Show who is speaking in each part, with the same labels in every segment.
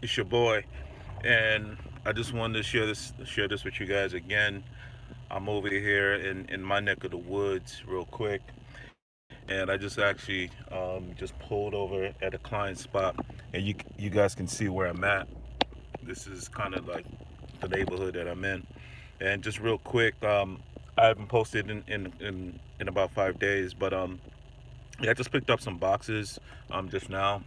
Speaker 1: It's your boy, and I just wanted to share this with you guys again. I'm over here in my neck of the woods, real quick, and I just actually just pulled over at a client spot, and you guys can see where I'm at. This is kind of like the neighborhood that I'm in, and just real quick, I haven't posted in about 5 days, but yeah, I just picked up some boxes just now.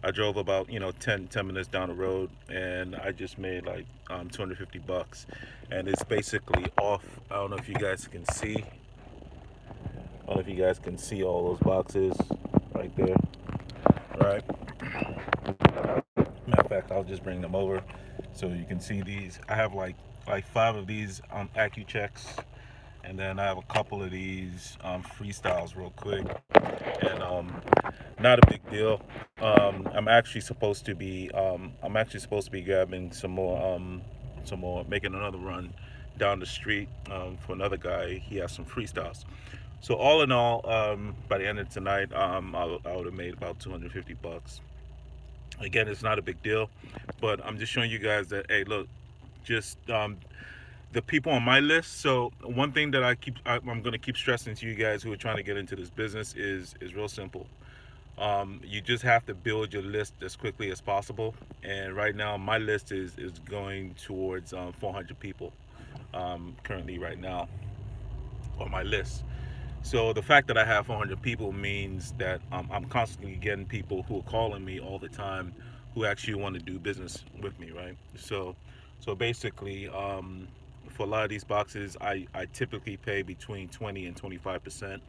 Speaker 1: I drove about 10 minutes down the road, and I just made like 250 bucks, and it's basically off. I don't know if you guys can see. I don't know if you guys can see all those boxes right there. Right. Matter of fact, I'll just bring them over so you can see these. I have like five of these AccuChecks, and then I have a couple of these freestyles real quick, and not a big deal. I'm actually supposed to be grabbing some more, making another run down the street for another guy. He has some freestyles. So all in all, by the end of tonight, I would have made about 250 bucks. Again, it's not a big deal, but I'm just showing you guys that, hey, look, just the people on my list. So one thing that I'm going to keep stressing to you guys who are trying to get into this business is real simple. You just have to build your list as quickly as possible. And right now, my list is going towards 400 people currently right now on my list. So the fact that I have 400 people means that I'm constantly getting people who are calling me all the time who actually want to do business with me, right? So basically, for a lot of these boxes, I typically pay between 20 and 25%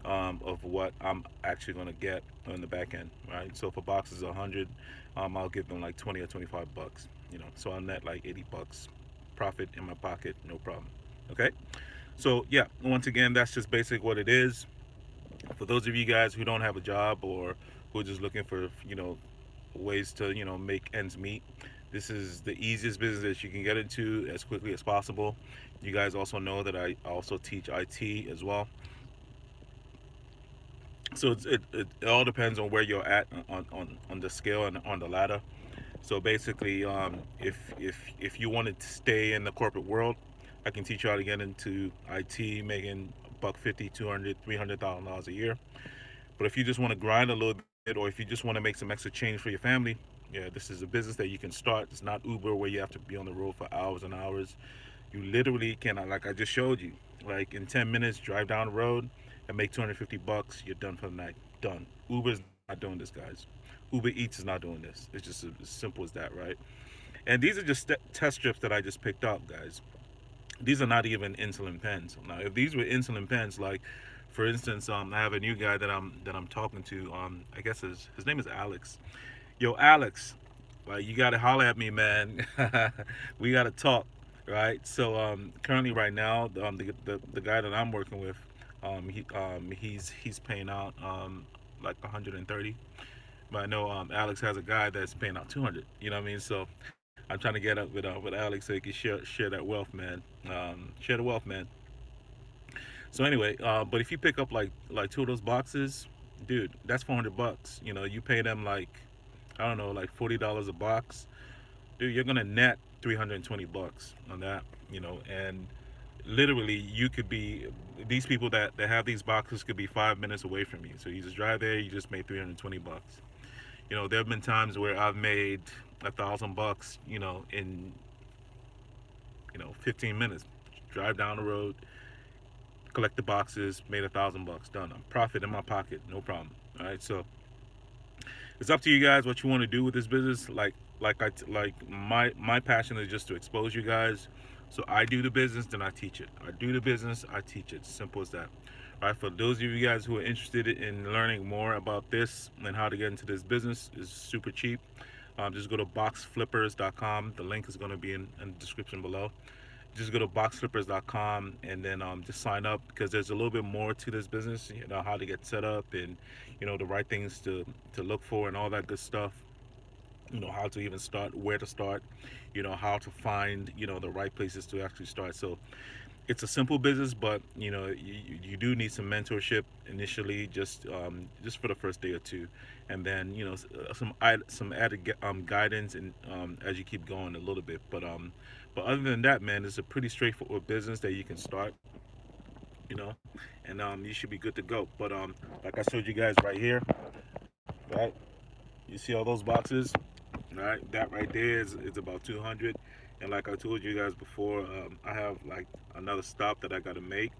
Speaker 1: of what I'm actually going to get on the back end, right? So if a box is 100, I'll give them like 20 or 25 bucks, so I'll net like 80 bucks profit in my pocket, no problem. Okay. So yeah, once again, that's just basic what it is. For those of you guys who don't have a job or who are just looking for ways to make ends meet, this is the easiest business that you can get into as quickly as possible. You guys also know that I also teach IT as well. So it all depends on where you're at on the scale and on the ladder. So basically, if you wanted to stay in the corporate world, I can teach you how to get into IT, making buck 50, 200, $300,000 a year. But if you just want to grind a little bit, or if you just want to make some extra change for your family, yeah, this is a business that you can start. It's not Uber where you have to be on the road for hours and hours. You literally can, like I just showed you, like in 10 minutes, drive down the road and make 250 bucks. You're done for the night. Done. Uber's not doing this, guys. Uber Eats is not doing this. It's just as simple as that, right? And these are just test strips that I just picked up, guys. These are not even insulin pens. Now, if these were insulin pens, like for instance, I have a new guy that I'm talking to. I guess his name is Alex. Yo, Alex, like you gotta holler at me, man. We gotta talk, right? So currently, right now, the guy that I'm working with, he's paying out like 130. But I know Alex has a guy that's paying out 200. You know what I mean? So I'm trying to get up with Alex so he can share that wealth, man. Share the wealth, man. So anyway, but if you pick up like two of those boxes, dude, that's 400 bucks. You pay them like I don't know, like $40 a box, dude. You're gonna net 320 bucks on that. And literally you could be these people that have these boxes could be 5 minutes away from you. So you just drive there, you just made 320 bucks. There have been times where I've made 1,000 bucks, in 15 minutes. Drive down the road, collect the boxes, made 1,000 bucks, done. I'm profit in my pocket, no problem. All right, so it's up to you guys what you want to do with this business. My passion is just to expose you guys. So I do the business, then I teach it. I do the business, I teach it. Simple as that. All right, for those of you guys who are interested in learning more about this and how to get into this business, is super cheap. Just go to boxflippers.com. The link is going to be in the description below. Just go to boxflippers.com and then just sign up, because there's a little bit more to this business. How to get set up, and the right things to look for and all that good stuff. how to even start, where to start, how to find, the right places to actually start. So it's a simple business, but you do need some mentorship initially, just for the first day or two, and then some added guidance, and as you keep going a little bit. But other than that, man, it's a pretty straightforward business that you can start, you know, and you should be good to go. But like I showed you guys right here, right? You see all those boxes? Right, that right there is about 200, and like I told you guys before, I have like another stop that I got to make,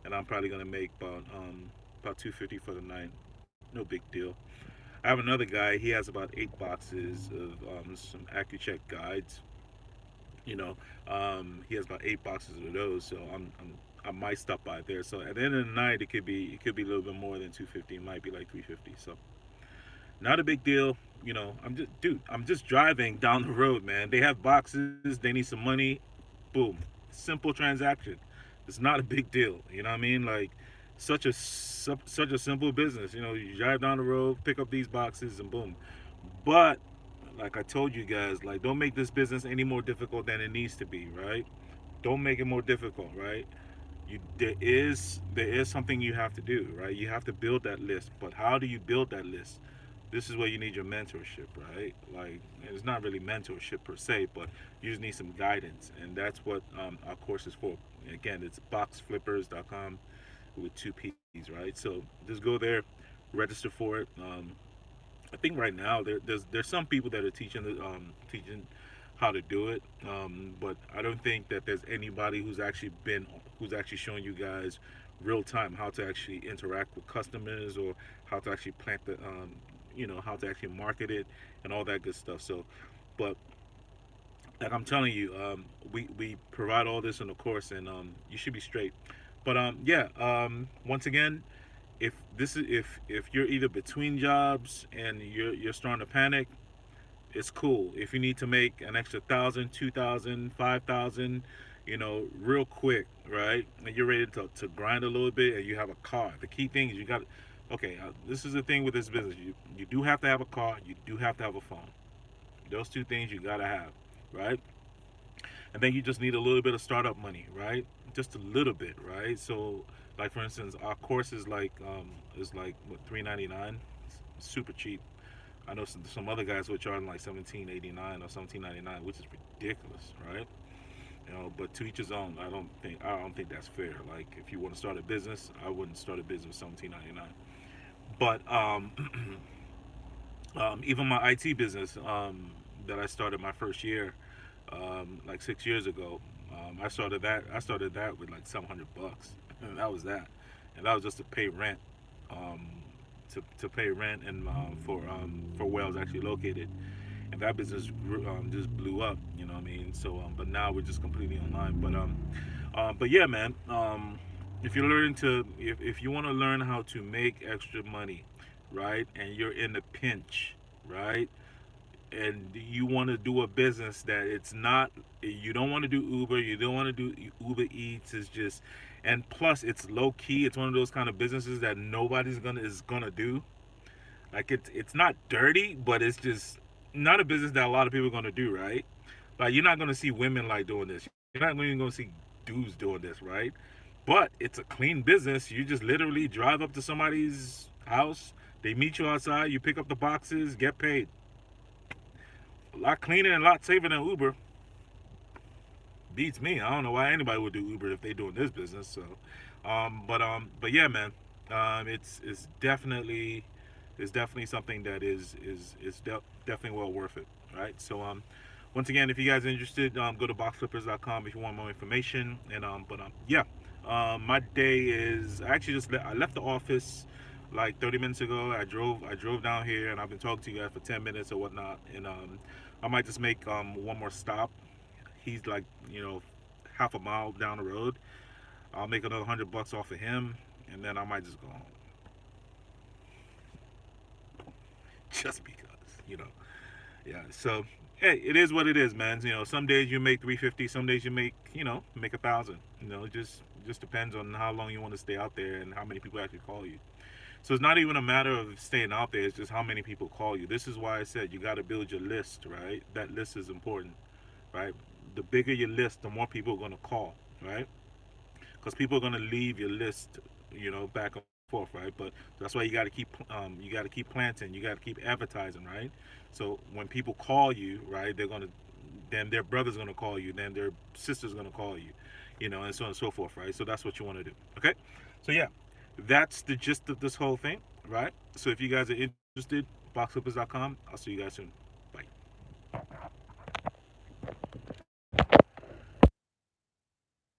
Speaker 1: and I'm probably gonna make about 250 for the night. No big deal. I have another guy. He has about 8 boxes of some AccuCheck guides. You know, he has about 8 boxes of those, so I might stop by there. So at the end of the night, it could be a little bit more than 250. It might be like 350. So not a big deal. I'm just driving down the road, man. They have boxes, they need some money. Boom. Simple transaction. It's not a big deal. You know what I mean? Like such a simple business. You drive down the road, pick up these boxes, and boom. But like I told you guys, like don't make this business any more difficult than it needs to be, right? Don't make it more difficult, right? There is something you have to do, right? You have to build that list. But how do you build that list? This is where you need your mentorship, right? Like it's not really mentorship per se, but you just need some guidance, and that's what our course is for. Again, it's boxflippers.com with 2 P's, right? So just go there, register for it. I think right now there's some people that are teaching how to do it, but I don't think that there's anybody who's actually showing you guys real time how to actually interact with customers, or how to actually plant the how to actually market it and all that good stuff. So, but like I'm telling you, we provide all this in the course, and you should be straight. But yeah, once again, if you're either between jobs and you're starting to panic, it's cool. If you need to make an extra 1,000, 2,000, 5,000, real quick, right? And you're ready to grind a little bit, and you have a car. The key thing is you got. Okay, this is the thing with this business. You do have to have a car. You do have to have a phone. Those 2 things you gotta have, right? And then you just need a little bit of startup money, right? Just a little bit, right? So, like for instance, our course is like what, 399, super cheap. I know some other guys were charging like 1789 or 1799, which is ridiculous, right? But to each his own. I don't think that's fair. Like if you want to start a business, I wouldn't start a business with 1799. But even my IT business that I started my first year, like 6 years ago, I started that with like $700, and that was that, and that was just to pay rent, um, to pay rent, and for where I was actually located, and that business just blew up. You know what I mean? So, but now we're just completely online. But yeah, man. If you want to learn how to make extra money, right, and you're in a pinch, right, and you want to do a business that it's not, you don't want to do Uber, you don't want to do Uber Eats. It's just, and plus it's low key. It's one of those kind of businesses that nobody's gonna do. Like it's not dirty, but it's just not a business that a lot of people are gonna do, right? Like you're not gonna see women like doing this. You're not even gonna see dudes doing this, right? But it's a clean business. You just literally drive up to somebody's house, they meet you outside, you pick up the boxes, get paid. A lot cleaner and a lot safer than Uber. Beats me. I don't know why anybody would do Uber if they doing this business. So, but yeah, man, it's definitely something that is definitely well worth it. Right. So, once again, if you guys are interested, go to boxflippers.com if you want more information. And yeah, my day is I actually I left the office like 30 minutes ago. I drove down here, and I've been talking to you guys for 10 minutes or whatnot. And I might just make one more stop. He's like, half a mile down the road. I'll make another $100 off of him, and then I might just go home, just because, yeah. So hey, it is what it is, man. Some days you make 350, some days you make 1,000. It just depends on how long you want to stay out there and how many people actually call you. So it's not even a matter of staying out there. It's just how many people call you. This is why I said you got to build your list, right? That list is important, right? The bigger your list, the more people are going to call, right? Because people are going to leave your list, back and forth, right? But that's why you got to keep planting, you got to keep advertising, right? So when people call you, right, then their brother's going to call you, then their sister's going to call you, and so on and so forth, right? So that's what you want to do, okay? So yeah, that's the gist of this whole thing, right? So if you guys are interested, boxflippers.com. I'll see you guys soon. Bye.